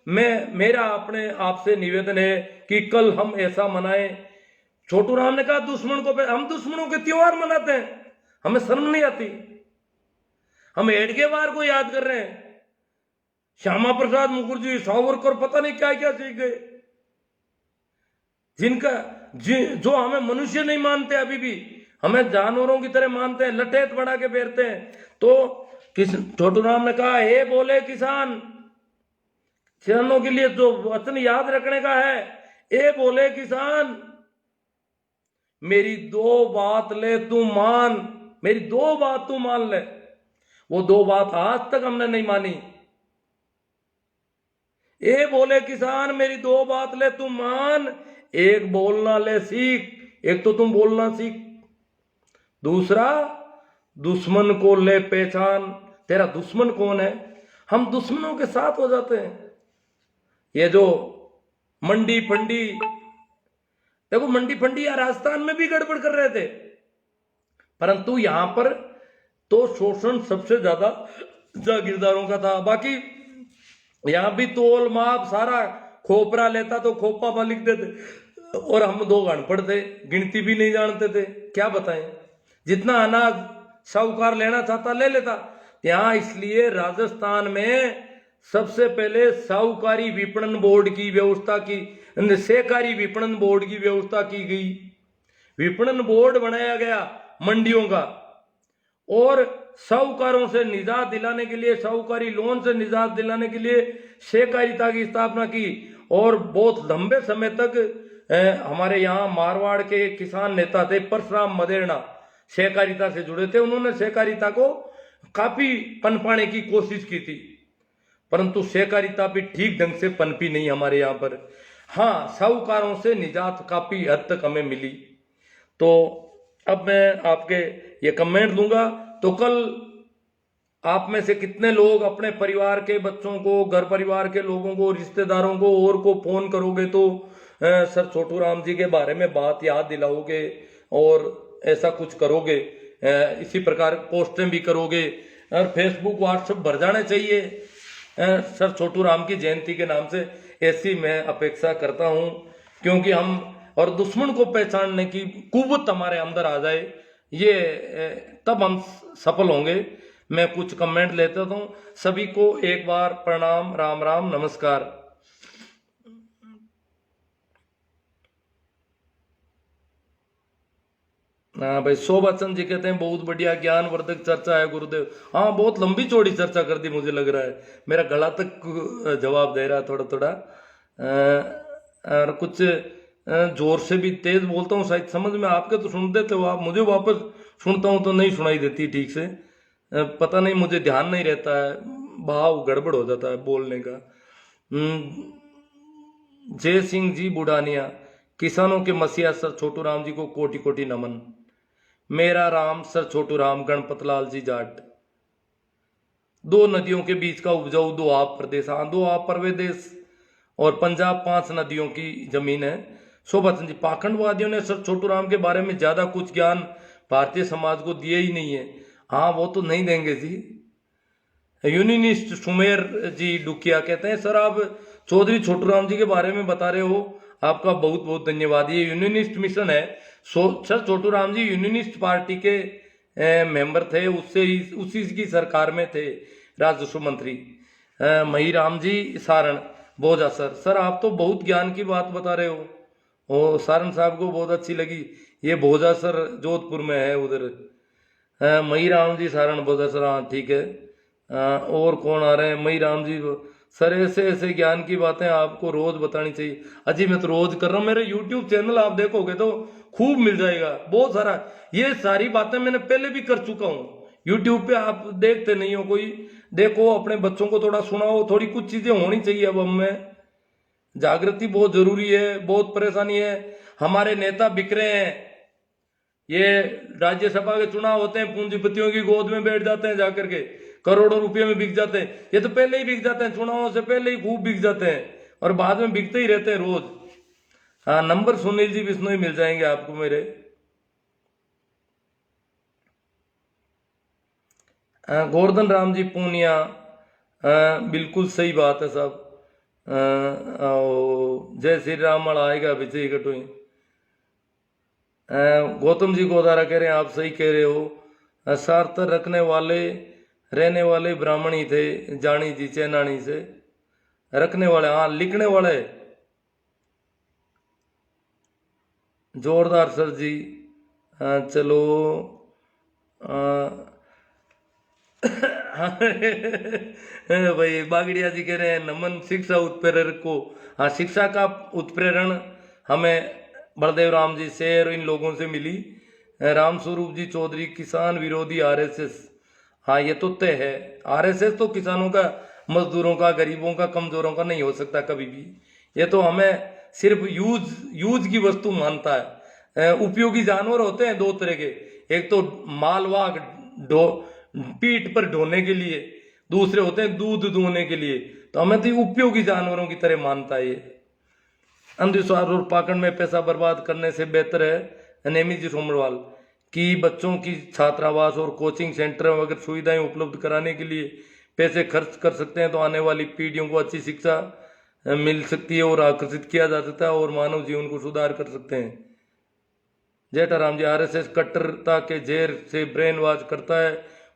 मेरा अपने आपसे निवेदन है कि कल हम ऐसा मनाएं। छोटू राम ने कहा दुश्मन को हम दुश्मनों के त्योहार मनाते हैं, हमें शर्म नहीं आती? हम हेडगेवार को याद कर रहे हैं, श्यामा प्रसाद मुखर्जी, सावरकर, पता नहीं क्या क्या सीख गए, जिनका जो हमें मनुष्य नहीं मानते, अभी भी हमें जानवरों की तरह मानते हैं, लठेत बढ़ा के फेरते हैं। तो छोटू राम ने कहा, हे बोले किसान, किसानों के लिए जो वचन याद रखने का है, ए बोले किसान, मेरी दो बात ले तू मान, मेरी दो बात तू मान ले। वो दो बात आज तक हमने नहीं मानी। ए बोले किसान, मेरी दो बात ले तू मान, एक बोलना ले सीख, एक तो तुम बोलना सीख, दूसरा दुश्मन को ले पहचान, तेरा दुश्मन कौन है। हम दुश्मनों के साथ हो जाते हैं। ये जो मंडी फंडी, देखो मंडी फंडी या राजस्थान में भी गड़बड़ कर रहे थे, परंतु यहां पर तो शोषण सबसे ज्यादा जागीरदारों का था। बाकी यहां भी तोल माप सारा, खोपरा लेता तो खोपा पर लिख देते, और हम दो अनपढ़ थे, गिनती भी नहीं जानते थे, क्या बताएं। जितना अनाज साहूकार लेना चाहता ले लेता। यहां इसलिए राजस्थान में सबसे पहले साहूकारी विपणन बोर्ड की व्यवस्था की, सहकारी विपणन बोर्ड की व्यवस्था की गई। विपणन बोर्ड बनाया गया मंडियों का, और साहूकारों से निजात दिलाने के लिए, साहूकारी लोन से निजात दिलाने के लिए सहकारिता की स्थापना की। और बहुत लंबे समय तक हमारे यहाँ मारवाड़ के किसान नेता थे परशुराम मदेरणा, सहकारिता से जुड़े थे। उन्होंने सहकारिता को काफी पनपाने की कोशिश की थी, परंतु सहकारिता भी ठीक ढंग से पनपी नहीं हमारे यहाँ पर। हाँ, साहूकारों से निजात काफी हद तक हमें मिली। तो अब मैं आपके ये कमेंट दूंगा, तो कल आप में से कितने लोग अपने परिवार के बच्चों को, घर परिवार के लोगों को, रिश्तेदारों को और को फोन करोगे तो सर छोटू राम जी के बारे में बात याद दिलाओगे, और ऐसा कुछ करोगे, इसी प्रकार पोस्टें भी करोगे, और फेसबुक व्हाट्सएप भर जाने चाहिए सर छोटू राम की जयंती के नाम से, ऐसी मैं अपेक्षा करता हूं। क्योंकि हम और दुश्मन को पहचानने की कुव्वत हमारे अंदर आ जाए, ये तब हम सफल होंगे। मैं कुछ कमेंट लेता हूं। सभी को एक बार प्रणाम, राम राम, नमस्कार। हाँ भाई, शोभाचंद जी कहते हैं बहुत बढ़िया ज्ञानवर्धक चर्चा है गुरुदेव। हाँ, बहुत लंबी चौड़ी चर्चा कर दी, मुझे लग रहा है मेरा गला तक जवाब दे रहा है थोड़ा थोड़ा। और कुछ जोर से भी तेज बोलता हूँ, शायद समझ में आपके तो सुन देते हो आप, मुझे वापस सुनता हूँ तो नहीं सुनाई देती ठीक से। पता नहीं, मुझे ध्यान नहीं रहता है, भाव गड़बड़ हो जाता है बोलने का। जय सिंह जी बुढ़ानिया, किसानों के मसीहा सर छोटू राम जी को कोटि कोटि नमन। मेरा राम सर छोटू राम, गणपत लाल जी जाट। दो नदियों के बीच का उपजाऊ दोआब प्रदेश, हाँ दोआब प्रदेश, और पंजाब 5 नदियों की जमीन है। शोभाचंद जी, पाखंडवादियों ने सर छोटू राम के बारे में ज्यादा कुछ ज्ञान भारतीय समाज को दिए ही नहीं है। हाँ, वो तो नहीं देंगे जी। यूनिनिस्ट सुमेर जी डुकिया कहते हैं, सर आप चौधरी छोटू राम जी के बारे में बता रहे हो, आपका बहुत बहुत धन्यवाद। ये यूनिनिस्ट मिशन है। सर छोटू राम जी यूनिनिस्ट पार्टी के मेंबर थे, उसी की सरकार में थे, राजस्व मंत्री। मही राम जी सारण बोझा, सर आप तो बहुत ज्ञान की बात बता रहे हो। ओ सारण साहब को बहुत अच्छी लगी। ये भोजा सर जोधपुर में है उधर। मई राम जी सारण बोझा सर, हाँ ठीक है। और कौन आ रहे हैं? मई राम जी सर, ऐसे ऐसे ज्ञान की बातें आपको रोज बतानी चाहिए। अजी मैं तो रोज कर रहा हूँ, मेरे यूट्यूब चैनल आप देखोगे तो खूब मिल जाएगा बहुत सारा। ये सारी बातें मैंने पहले भी कर चुका हूँ यूट्यूब पे, आप देखते नहीं हो कोई। देखो, अपने बच्चों को थोड़ा सुनाओ, थोड़ी कुछ चीजें होनी चाहिए। अब हमें जागृति बहुत जरूरी है, बहुत परेशानी है। हमारे नेता बिक रहे हैं। ये राज्यसभा के चुनाव होते हैं, पूंजीपतियों की गोद में बैठ जाते हैं जाकर के, करोड़ों रुपए में बिक जाते हैं। ये तो पहले ही बिक जाते हैं, चुनावों से पहले ही खूब बिक जाते हैं, और बाद में बिकते ही रहते हैं रोज। हाँ, नंबर सुनील जी बिश्नोई मिल जाएंगे आपको मेरे। गोवर्धन राम जी पूनिया, बिल्कुल सही बात है साहब। जय श्री राम आएगा विजय कटोई। गौतम जी गोदारा कह रहे हैं आप सही कह रहे हो। सार्थ रखने वाले रहने वाले ब्राह्मण ही थे, जानी जी चैनानी से रखने वाले, हाँ लिखने वाले जोरदार सर जी। चलो भाई बागड़िया जी कह रहे हैं नमन शिक्षा उत्प्रेरक को। हाँ शिक्षा का उत्प्रेरण हमें बलदेव राम जी से और इन लोगों से मिली। राम स्वरूप जी चौधरी किसान विरोधी आरएसएस। हाँ ये तो तय है, आरएसएस तो किसानों का, मजदूरों का, गरीबों का, कमजोरों का नहीं हो सकता कभी भी। ये तो हमें सिर्फ यूज की वस्तु मानता है। उपयोगी जानवर होते हैं दो तरह के, एक तो मालवाहक पीठ पर ढोने के लिए, दूसरे होते हैं दूध दूहने के लिए। तो हमें तो उपयोगी जानवरों की तरह मानता है ये। अंधविश्वास और पाखंड में पैसा बर्बाद करने से बेहतर है नेमी जी सोमरवाल कि बच्चों की छात्रावास और कोचिंग सेंटर वगैरह सुविधाएं उपलब्ध कराने के लिए पैसे खर्च कर सकते हैं तो आने वाली पीढ़ियों को अच्छी शिक्षा मिल सकती है और आकर्षित किया जा सकता है और मानव जीवन को सुधार कर सकते हैं। जेठाराम जी आरएसएस कट्टरता के जेर से ब्रेन वॉश करता है,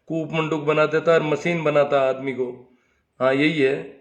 कूप मंडूक बना देता है और मशीन बनाता है आदमी को। हाँ यही है।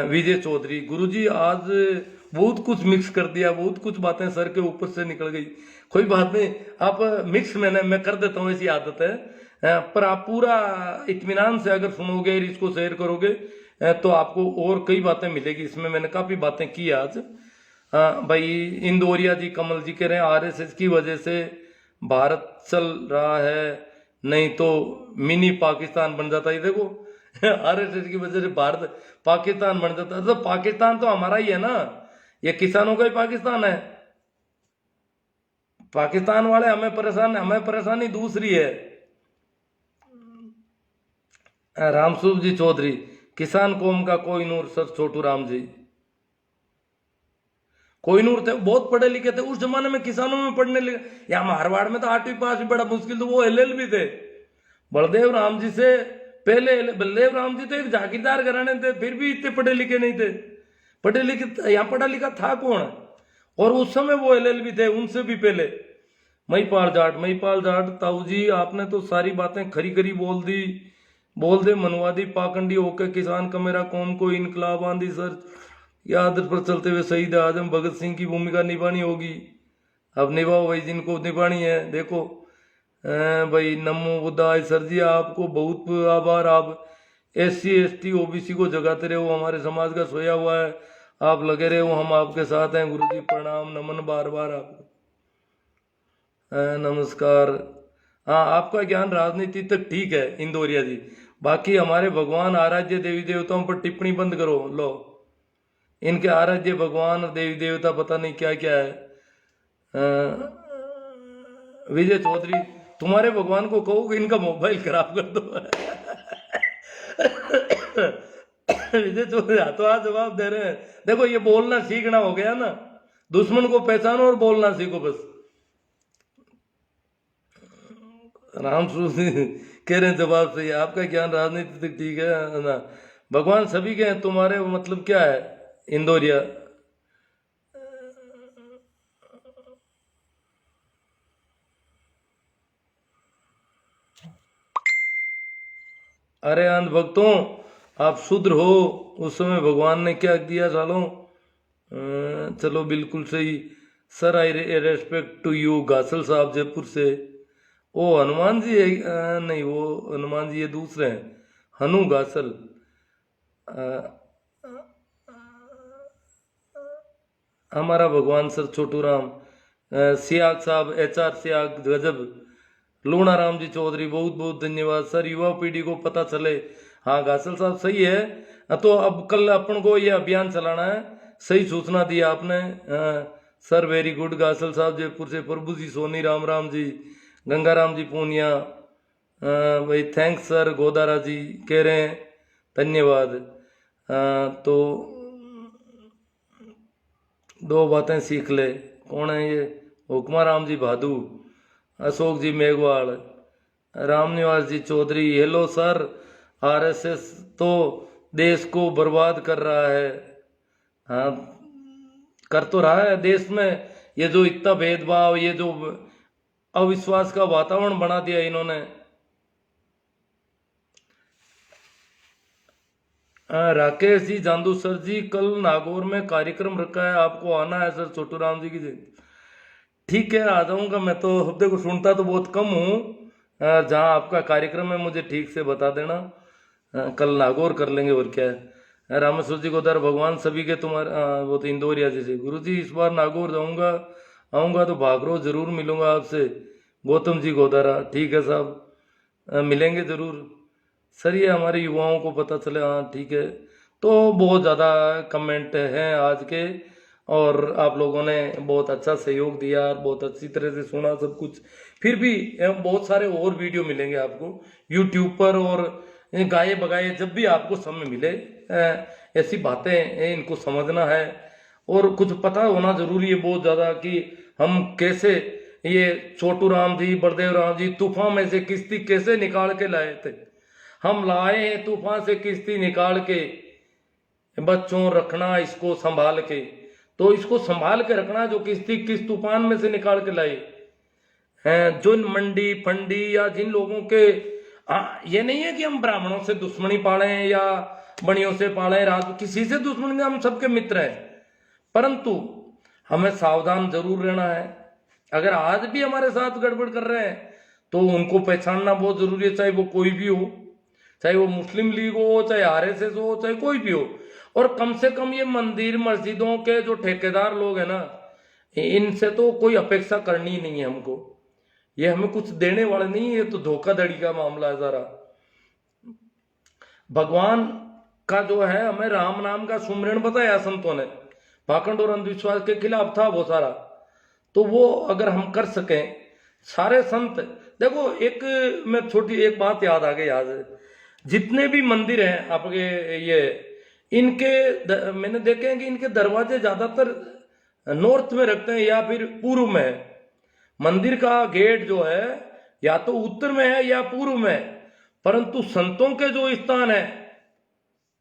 विजय चौधरी गुरुजी आज बहुत कुछ मिक्स कर दिया, बहुत कुछ बातें सर के ऊपर से निकल गई। कोई बात नहीं, आप मिक्स मैं कर देता हूँ, ऐसी आदत है। पर आप पूरा इत्मीनान से अगर सुनोगे, इसको शेयर करोगे तो आपको और कई बातें मिलेगी। इसमें मैंने काफी बातें की आज। भाई इंदौरिया जी कमल जी कह रहे हैं आरएसएस की वजह से भारत चल रहा है, नहीं तो मिनी पाकिस्तान बन जाता है। देखो आरएसएस की वजह से भारत पाकिस्तान बन जाता है, तो पाकिस्तान तो हमारा ही है ना, ये किसानों का ही पाकिस्तान है। पाकिस्तान वाले हमें परेशानी दूसरी है। रामसूप जी चौधरी किसान कौम का कोहिनूर सर छोटू राम जी। कोहिनूर थे, बहुत पढ़े लिखे थे उस जमाने में, किसानों में पढ़ने लिखे। यहाँ मारवाड़ में तो 8वीं पास भी बड़ा मुश्किल, तो वो एलएलबी थे। बलदेव राम जी से पहले, बलदेव राम जी तो एक जागीरदार घराने थे, फिर भी इतने पढ़े लिखे नहीं थे। पढ़े लिखे यहाँ पढ़ा लिखा था कौन, और उस समय वो एलएलबी थे उनसे भी पहले। महिपाल जाट ताऊ जी आपने तो सारी बातें खरी खरी बोल दे मनवादी पाखंडी होकर किसान का मेरा कौम को इनकलाब आंधी सर याद पर चलते हुए शहीद आजम भगत सिंह की भूमिका निभानी होगी। अब निभाओ भाई, जिनको निभानी है। देखो भाई नमो बुद्धाय सर जी, आपको बहुत आभार। आप SC ST OBC को जगाते रहे हो, हमारे समाज का सोया हुआ है, आप लगे रहे हो, हम आपके साथ हैं। गुरु जी प्रणाम नमन बार बार आपको। नमस्कार। हाँ आपका ज्ञान राजनीति तक ठीक है इंदौरिया जी, बाकी हमारे भगवान आराध्य देवी देवताओं पर टिप्पणी बंद करो। लो इनके आराध्य भगवान देवी देवता पता नहीं क्या क्या है। विजय चौधरी तुम्हारे भगवान को कहो कि इनका मोबाइल खराब कर दो। विजय चौधरी हाथों हाथ जवाब दे रहे हैं। देखो ये बोलना सीखना हो गया ना, दुश्मन को पहचानो और बोलना सीखो बस। राम कह रहे हैं जवाब सही, आपका ज्ञान राजनीति तक ठीक है ना। भगवान सभी के हैं, तुम्हारे मतलब क्या है इंदौरिया। अरे अंध भक्तों आप शूद्र हो, उस समय भगवान ने क्या दिया सालों। चलो बिल्कुल सही sir, I respect to you. गासल साहब जयपुर से। ओ हनुमान जी है? नहीं वो हनुमान जी ये दूसरे हैं, हनु गासल। हमारा भगवान सर छोटू राम। सियाग साहब HR सियाग गजब। लूणा राम जी चौधरी बहुत बहुत धन्यवाद सर, युवा पीढ़ी को पता चले। हाँ गासल साहब सही है। तो अब कल अपन को ये अभियान चलाना है, सही सूचना दी आपने। सर वेरी गुड गासल साहब जयपुर से। प्रभु जी सोनी राम जी, गंगाराम जी पूनिया भाई थैंक्स सर। गोदारा जी कह रहे हैं धन्यवाद। तो दो बातें सीख ले। कौन है ये? हुक्मा राम जी भादू, अशोक जी मेघवाल, रामनिवास जी चौधरी। हेलो सर, RSS तो देश को बर्बाद कर रहा है। हाँ, कर तो रहा है। देश में ये जो इतना भेदभाव, ये जो अविश्वास का वातावरण बना दिया इन्होंने। राकेश जी जांदू सर जी, कल नागौर में कार्यक्रम रखा है, आपको आना है सर, छोटू राम जी की जयंती। ठीक है, आ जाऊंगा। मैं तो देखो सुनता तो बहुत कम हूँ। जहाँ आपका कार्यक्रम है मुझे ठीक से बता देना। कल नागौर कर लेंगे, और क्या है। रामेश्वर जी गोदार, भगवान सभी के तुम्हारे वो तो इंदौरिया जी से। गुरु जी इस बार नागौर जाऊंगा, आऊँगा तो भागरो जरूर मिलूंगा आपसे। गौतम जी गोदारा, ठीक है साहब, मिलेंगे जरूर सर। ये हमारे युवाओं को पता चले, हाँ ठीक है। तो बहुत ज़्यादा कमेंट हैं आज के, और आप लोगों ने बहुत अच्छा सहयोग दिया, बहुत अच्छी तरह से सुना सब कुछ। फिर भी बहुत सारे और वीडियो मिलेंगे आपको यूट्यूब पर, और गाए बगाए जब भी आपको समय मिले ऐसी बातें इनको समझना है, और कुछ पता होना जरूरी है बहुत ज़्यादा कि हम कैसे ये छोटू राम जी, बलदेव राम जी तूफान में से किश्ती कैसे निकाल के लाए थे। हम लाए हैं तूफान से किश्ती निकाल के, बच्चों रखना इसको संभाल के। तो इसको संभाल के रखना, जो किश्ती किस तूफान में से निकाल के लाए हैं। जो मंडी फंडी या जिन लोगों के ये नहीं है कि हम ब्राह्मणों से दुश्मनी पाले या बनियों से पाले, राज किसी से दुश्मनी, हम सबके मित्र हैं, परंतु हमें सावधान जरूर रहना है। अगर आज भी हमारे साथ गड़बड़ कर रहे हैं तो उनको पहचानना बहुत जरूरी है, चाहे वो कोई भी हो, चाहे वो मुस्लिम लीग हो, चाहे आरएसएस हो, चाहे कोई भी हो। और कम से कम ये मंदिर मस्जिदों के जो ठेकेदार लोग हैं ना, इनसे तो कोई अपेक्षा करनी ही नहीं है हमको। ये हमें कुछ देने वाले नहीं है, ये तो धोखाधड़ी का मामला है जरा। भगवान का जो है, हमें राम नाम का सुमरण बताया संतों ने, पाखंड और अंधविश्वास के खिलाफ था वो सारा। तो वो अगर हम कर सकें, सारे संत देखो, एक मैं छोटी एक बात याद आ गई आज, जितने भी मंदिर हैं आपके ये, इनके मैंने देखे हैं कि इनके दरवाजे ज्यादातर नॉर्थ में रखते हैं या फिर पूर्व में है। मंदिर का गेट जो है या तो उत्तर में है या पूर्व में है, परंतु संतों के जो स्थान है,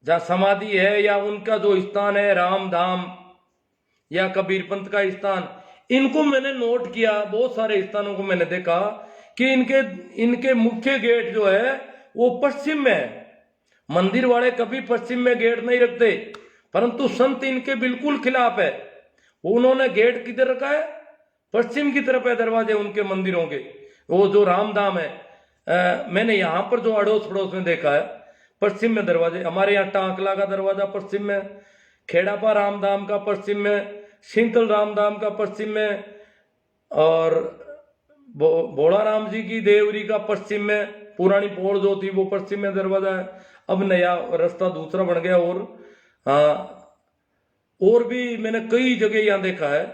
जहाँ समाधि है या उनका जो स्थान है, राम धाम या कबीर पंथ का स्थान, इनको मैंने नोट किया। बहुत सारे स्थानों को मैंने देखा कि इनके मुख्य गेट जो है वो पश्चिम में है। मंदिर वाले कभी पश्चिम में गेट नहीं रखते, परंतु संत इनके बिल्कुल खिलाफ है। वो उन्होंने गेट किधर रखा है, पश्चिम की तरफ है दरवाजे उनके मंदिरों के। वो जो रामधाम है, मैंने यहाँ पर जो अड़ोस पड़ोस में देखा है, पश्चिम में दरवाजे। हमारे यहाँ टांकला का दरवाजा पश्चिम में, खेड़ापा रामधाम का पश्चिम में, सिंतल रामधाम का पश्चिम में, और भोला राम जी की देवरी का पश्चिम में, पुरानी पोड़ जो थी वो पश्चिम में दरवाजा है। अब नया रास्ता दूसरा बन गया। और भी मैंने कई जगह यहाँ देखा है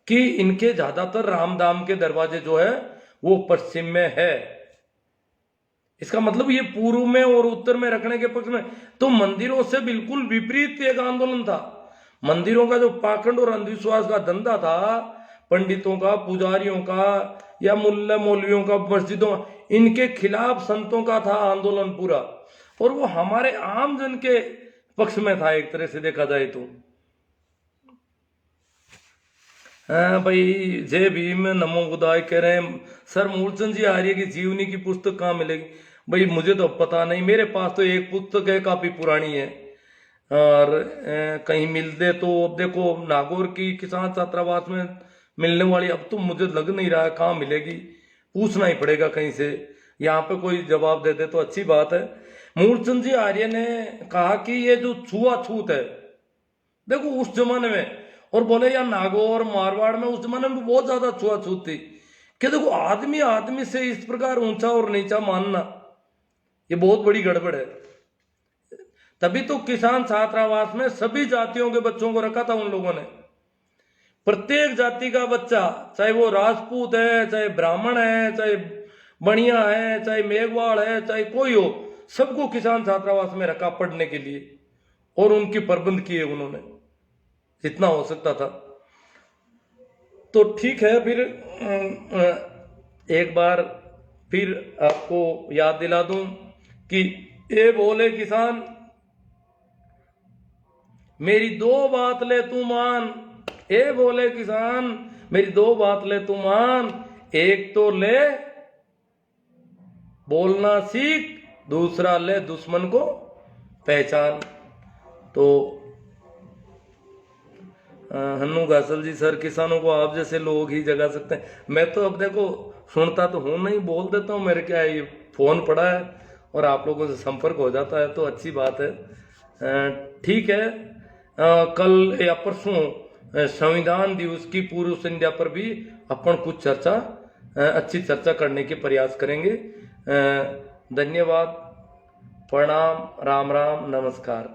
कि इनके ज्यादातर रामधाम के दरवाजे जो है वो पश्चिम में है। इसका मतलब ये पूर्व में और उत्तर में रखने के पक्ष में। तो मंदिरों से बिल्कुल विपरीत एक आंदोलन था। मंदिरों का जो पाखंड और अंधविश्वास का धंधा था, पंडितों का, पुजारियों का या मुल्ला मौलवियों का, मस्जिदों, इनके खिलाफ संतों का था आंदोलन पूरा। और वो हमारे आम जन के पक्ष में था एक तरह से देखा जाए तो। भाई जय भीम, नमो बुद्धाय कह रहे हैं सर। मूलचंद जी आर्य की जीवनी की पुस्तक कहाँ मिलेगी? भाई मुझे तो पता नहीं, मेरे पास तो एक पुस्तक है, काफी पुरानी है, और कहीं मिलते तो देखो नागौर की किसान छात्रावास में मिलने वाली अब तो मुझे लग नहीं रहा है कहाँ मिलेगी, पूछना ही पड़ेगा कहीं से। यहाँ पे कोई जवाब दे दे तो अच्छी बात है। मूलचंद जी आर्य ने कहा कि ये जो छुआछूत है, देखो उस जमाने में, और बोले यार नागौर मारवाड़ में उस जमाने में बहुत ज्यादा छुआछूत थी कि देखो आदमी आदमी से इस प्रकार ऊंचा और नीचा मानना, ये बहुत बड़ी गड़बड़ है। तभी तो किसान छात्रावास में सभी जातियों के बच्चों को रखा था उन लोगों ने। प्रत्येक जाति का बच्चा, चाहे वो राजपूत है, चाहे ब्राह्मण है, चाहे बनिया है, चाहे मेघवाड़ है, चाहे कोई हो, सबको किसान छात्रावास में रखा पढ़ने के लिए, और उनकी प्रबंध किए उन्होंने जितना हो सकता था। तो ठीक है, फिर एक बार फिर आपको याद दिला दूं कि ये बोले किसान मेरी दो बात ले तू मान। ए बोले किसान मेरी दो बात ले तू मान, एक तो ले बोलना सीख, दूसरा ले दुश्मन को पहचान। तो हन्नू घासल जी, सर किसानों को आप जैसे लोग ही जगा सकते हैं। मैं तो अब देखो सुनता तो हूं नहीं, बोल देता हूँ, मेरे क्या ये फोन पड़ा है और आप लोगों से संपर्क हो जाता है तो अच्छी बात है। ठीक है, कल या परसों संविधान दिवस की पूर्व संध्या पर भी अपन कुछ चर्चा, अच्छी चर्चा करने के प्रयास करेंगे। धन्यवाद, प्रणाम, राम राम, नमस्कार।